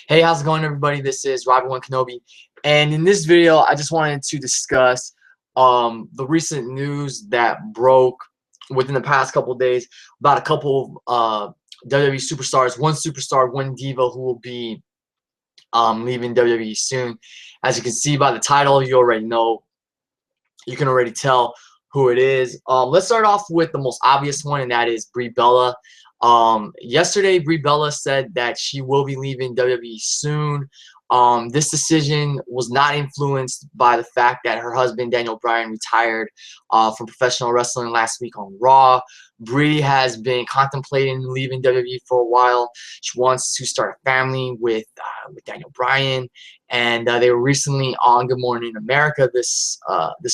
Hey, how's it going, everybody? This is Robbie Kenobi, and in this video, I just wanted to discuss the recent news that broke within the past couple of days about a couple of WWE superstars, one superstar, one diva who will be leaving WWE soon. As you can see by the title, you already know, you can already tell who it is. Let's start off with the most obvious one, and that is Brie Bella. Yesterday, Brie Bella said that she will be leaving WWE soon. This decision was not influenced by the fact that her husband, Daniel Bryan, retired from professional wrestling last week on Raw. Brie has been contemplating leaving WWE for a while. She wants to start a family with Daniel Bryan, and they were recently on Good Morning America this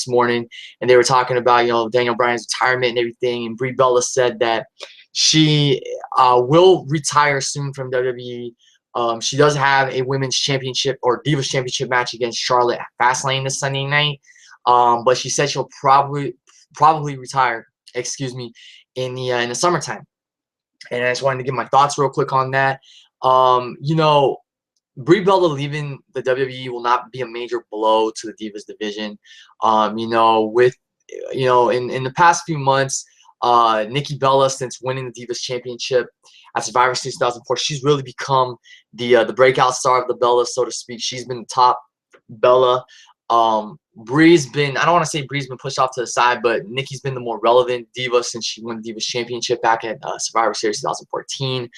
morning, and they were talking about Daniel Bryan's retirement and everything. And Brie Bella said that she will retire soon from WWE. She does have a women's championship or Divas championship match against Charlotte at Fastlane this Sunday night. But she said she'll probably retire, in the summertime. And I just wanted to give my thoughts real quick on that. Brie Bella leaving the WWE will not be a major blow to the Divas division. In the past few months, Nikki Bella, since winning the Divas Championship at Survivor Series 2004, she's really become the breakout star of the Bellas, so to speak. She's been the top Bella. Brie's been, I don't want to say Brie's been pushed off to the side, but Nikki's been the more relevant diva since she won the Divas Championship back at Survivor Series 2014.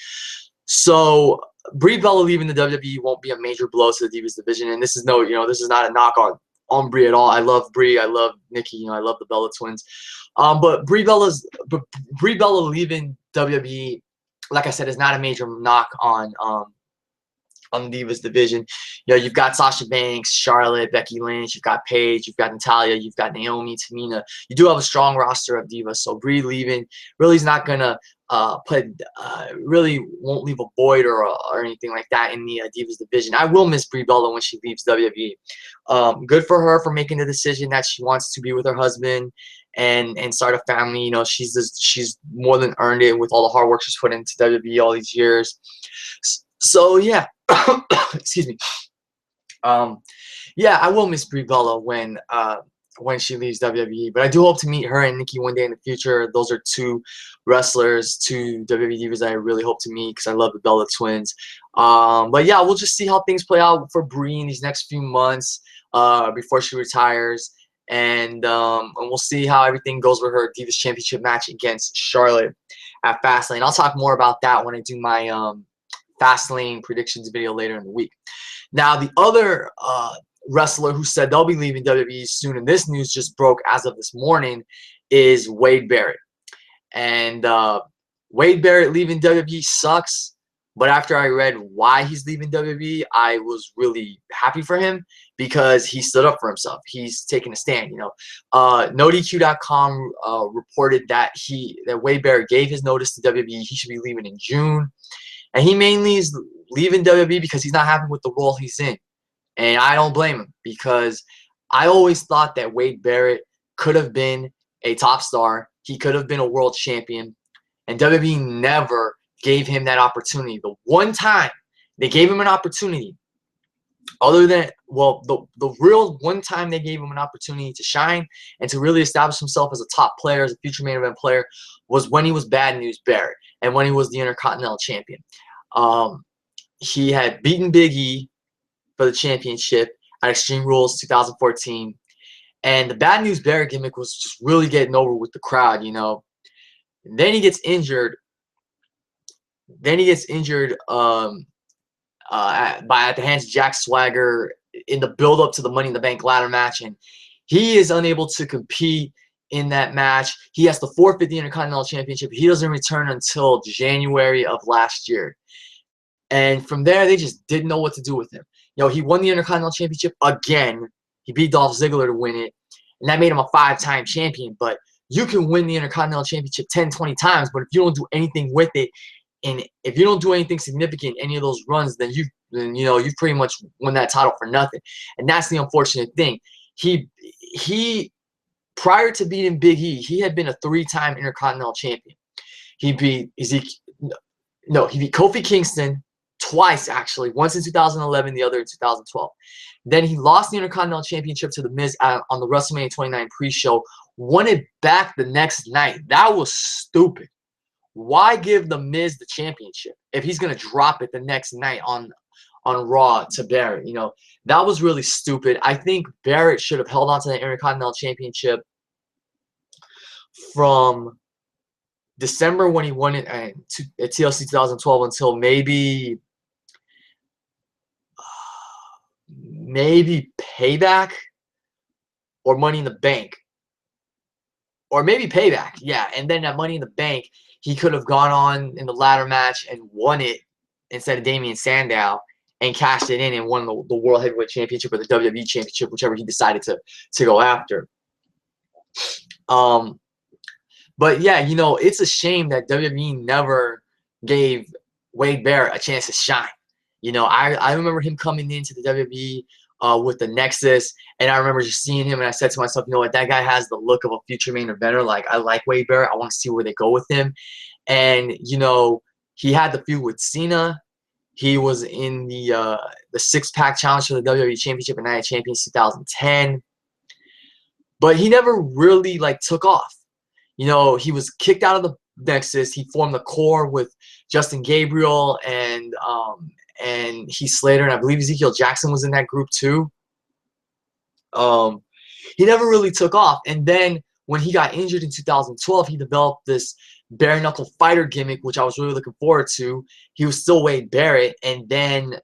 So Brie Bella leaving the WWE won't be a major blow to the Divas division, and this is this is not a knock on Brie at all. I love Brie, I love Nikki, I love the Bella twins. But Brie Bella leaving WWE, like I said, is not a major knock on the Divas division. You've got Sasha Banks, Charlotte, Becky Lynch, you've got Paige, you've got Natalya, you've got Naomi, Tamina. You do have a strong roster of divas, so Brie leaving really is not gonna really won't leave a void or anything like that in the Divas division. I will miss Brie Bella when she leaves WWE. Good for her for making the decision that she wants to be with her husband and start a family. She's more than earned it with all the hard work she's put into WWE all these years. So yeah, excuse me. Yeah, I will miss Brie Bella when she leaves WWE, but I do hope to meet her and Nikki one day in the future. Those are two wrestlers, two WWE divas that I really hope to meet because I love the Bella twins. But yeah, we'll just see how things play out for Brie in these next few months before she retires. And we'll see how everything goes with her Divas Championship match against Charlotte at Fastlane. I'll talk more about that when I do my Fastlane predictions video later in the week. Now, the other wrestler who said they'll be leaving WWE soon, and this news just broke as of this morning, is Wade Barrett. And Wade Barrett leaving WWE sucks, but after I read why he's leaving WWE, I was really happy for him because he stood up for himself. He's taking a stand. NoDQ.com reported that Wade Barrett gave his notice to WWE. He should be leaving in June. And he mainly is leaving WWE because he's not happy with the role he's in. And I don't blame him because I always thought that Wade Barrett could have been a top star. He could have been a world champion. And WWE never gave him that opportunity. The one time they gave him an opportunity, other than, well, the real one time they gave him an opportunity to shine and to really establish himself as a top player, as a future main event player, was when he was Bad News Barrett and when he was the Intercontinental Champion. He had beaten Big E for the championship at Extreme Rules 2014. And the Bad News Barrett gimmick was just really getting over with the crowd, And then he gets injured. At the hands of Jack Swagger in the build-up to the Money in the Bank ladder match, and he is unable to compete in that match. He has to forfeit the Intercontinental Championship. He doesn't return until January of last year. And from there, they just didn't know what to do with him. He won the Intercontinental Championship again. He beat Dolph Ziggler to win it, and that made him a 5-time champion. But you can win the Intercontinental Championship 10, 20 times, but if you don't do anything with it, and if you don't do anything significant in any of those runs, then you've pretty much won that title for nothing. And that's the unfortunate thing. He prior to beating Big E, he had been a 3-time Intercontinental Champion. He beat Kofi Kingston twice actually. Once in 2011, the other in 2012. Then he lost the Intercontinental Championship to The Miz on the WrestleMania 29 pre-show. Won it back the next night. That was stupid. Why give The Miz the championship if he's gonna drop it the next night on Raw to Barrett? You know, that was really stupid. I think Barrett should have held on to the Intercontinental Championship from December when he won it at TLC 2012 until maybe Payback or Money in the Bank. Or maybe Payback, yeah. And then at Money in the Bank, he could have gone on in the ladder match and won it instead of Damian Sandow and cashed it in and won the World Heavyweight Championship or the WWE Championship, whichever he decided to go after. But yeah, you know, it's a shame that WWE never gave Wade Barrett a chance to shine. You know, I remember him coming into the WWE with the Nexus, and I remember just seeing him, and I said to myself, you know what, that guy has the look of a future main eventer. Like, I like Wade Barrett. I want to see where they go with him. And, you know, he had the feud with Cena. He was in the six-pack challenge for the WWE Championship and Night of Champions 2010. But he never really, like, took off. You know, he was kicked out of the Nexus. He formed the core with Justin Gabriel and Heath Slater, and I believe Ezekiel Jackson was in that group too. He never really took off. And then when he got injured in 2012, he developed this bare knuckle fighter gimmick, which I was really looking forward to. He was still Wade Barrett, and then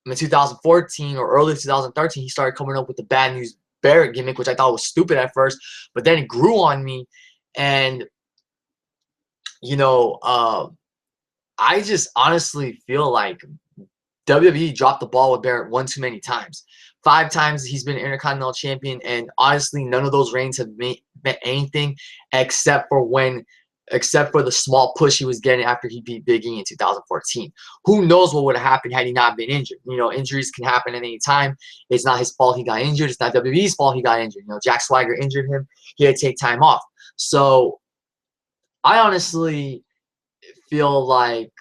in 2014 or early 2013, he started coming up with the Bad News Barrett gimmick, which I thought was stupid at first, but then it grew on me. And you know, I just honestly feel like WWE dropped the ball with Barrett one too many times. 5 times he's been Intercontinental Champion, and honestly, none of those reigns have meant anything except for the small push he was getting after he beat Big E in 2014. Who knows what would have happened had he not been injured? You know, injuries can happen at any time. It's not his fault he got injured. It's not WWE's fault he got injured. You know, Jack Swagger injured him. He had to take time off. So I honestly feel like,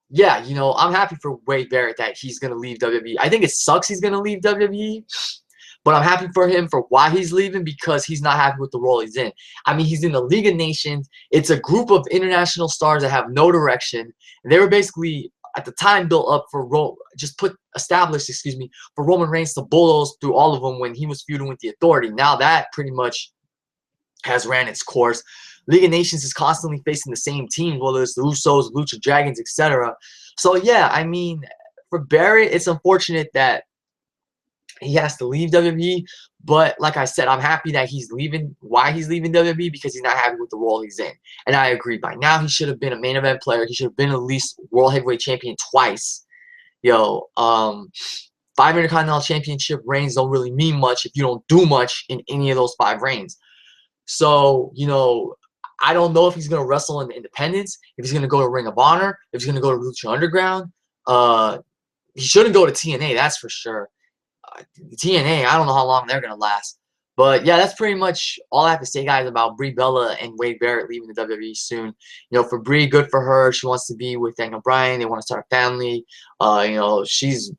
yeah, you know, I'm happy for Wade Barrett that he's going to leave WWE. I think it sucks he's going to leave WWE, but I'm happy for him for why he's leaving, because he's not happy with the role he's in. I mean, he's in the League of Nations. It's a group of international stars that have no direction. And they were basically, at the time, built up for established for Roman Reigns to bulldoze through all of them when he was feuding with the Authority. Now that pretty much has ran its course. League of Nations is constantly facing the same team, whether it's the Usos, Lucha Dragons, etc. So yeah, I mean, for Barrett, it's unfortunate that he has to leave WWE, but like I said, I'm happy that he's leaving. Why he's leaving WWE? Because he's not happy with the role he's in. And I agree. By now, he should have been a main event player. He should have been at least World Heavyweight Champion twice. Yo, 5 Intercontinental Championship reigns don't really mean much if you don't do much in any of those 5 reigns. So, you know, I don't know if he's going to wrestle in the Independence, if he's going to go to Ring of Honor, if he's going to go to Lucha Underground. He shouldn't go to TNA, that's for sure. TNA, I don't know how long they're going to last. But, yeah, that's pretty much all I have to say, guys, about Brie Bella and Wade Barrett leaving the WWE soon. You know, for Brie, good for her. She wants to be with Daniel Bryan. They want to start a family. You know, she's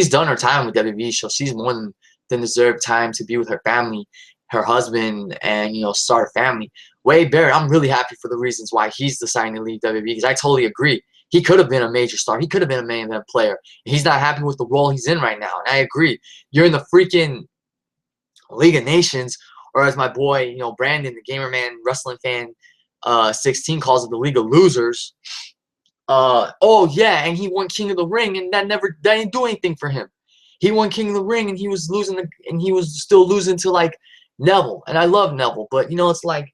done her time with WWE, so she's more than deserved time to be with her family, her husband, and, you know, start a family. Wade Barrett, I'm really happy for the reasons why he's deciding to leave WWE, because I totally agree. He could have been a major star. He could have been a main event player. He's not happy with the role he's in right now, and I agree. You're in the freaking League of Nations, or as my boy, you know, Brandon, the Gamer Man Wrestling Fan 16 calls it, the League of Losers. Oh yeah, and he won King of the Ring, and that didn't do anything for him. He won King of the Ring, and he was still losing to like Neville, and I love Neville, but you know, it's like,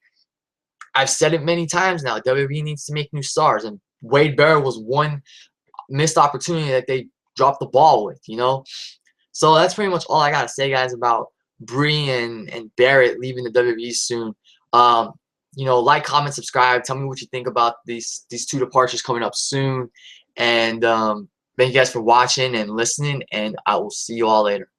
I've said it many times now, WWE needs to make new stars, and Wade Barrett was one missed opportunity that they dropped the ball with, you know? So that's pretty much all I got to say, guys, about Brie and Barrett leaving the WWE soon. You know, like, comment, subscribe. Tell me what you think about these 2 departures coming up soon. And thank you guys for watching and listening, and I will see you all later.